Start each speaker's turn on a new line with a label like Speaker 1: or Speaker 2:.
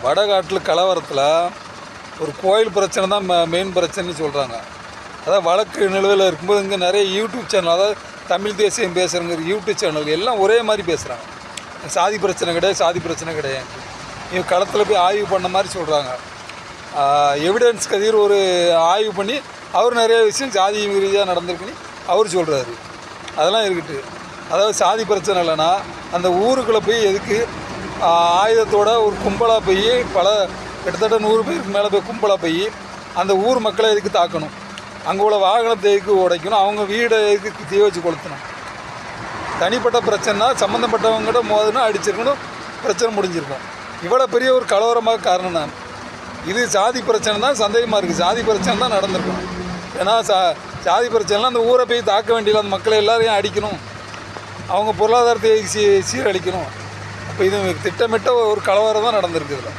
Speaker 1: வடகாட்டில் கலவரத்தில் ஒரு கோயில் பிரச்சனை தான் மெயின் பிரச்சனைன்னு சொல்கிறாங்க. அதாவது வழக்கு நிலுவையில் இருக்கும்போது இங்கே நிறைய யூடியூப் சேனல், அதாவது தமிழ் தேசியம் பேசுகிறவங்க யூடியூப் சேனல் எல்லாம் ஒரே மாதிரி பேசுகிறாங்க. சாதி பிரச்சனை கிடையாது, சாதி பிரச்சனை கிடையாது. இவங்க களத்தில் போய் ஆய்வு பண்ண மாதிரி சொல்கிறாங்க. எவிடன்ஸ் கதிர் ஒரு ஆய்வு பண்ணி அவர் நிறைய விஷயம் சாதி ரீதியாக நடந்திருக்குன்னு அவர் சொல்கிறாரு. அதெல்லாம் இருக்குது. அதாவது சாதி பிரச்சனை இல்லைன்னா அந்த ஊருக்குள்ளே போய் எதுக்கு ஆயுதத்தோட ஒரு கும்பலாக போய் கிட்டத்தட்ட 100 பேருக்கு மேலே போய் கும்பலாக போய் அந்த ஊர் மக்களை எதுக்கு தாக்கணும்? அங்கே உள்ள வாகனத்தை எதுக்கு உடைக்கணும்? அவங்க வீடை எதுக்கு தீ வச்சு கொளுத்தணும்? தனிப்பட்ட பிரச்சனைனா சம்மந்தப்பட்டவங்ககிட்ட மோதுனா அடிச்சிருக்கணும், பிரச்சனை முடிஞ்சிருக்கும். இவ்வளோ பெரிய ஒரு கலவரமாக காரணம் தான் இது. சாதி பிரச்சனை தான் சந்தேகமாக இருக்குது. சாதி பிரச்சனை தான் நடந்திருக்கும். ஏன்னா சாதி பிரச்சனைலாம் அந்த ஊரை போய் தாக்க வேண்டியது, அந்த மக்களை எல்லாரையும் அடிக்கணும், அவங்க பொருளாதாரத்தை சீரழிக்கணும். அப்போ இது திட்டமிட்ட ஒரு கலவரம் தான் நடந்திருக்குதுல.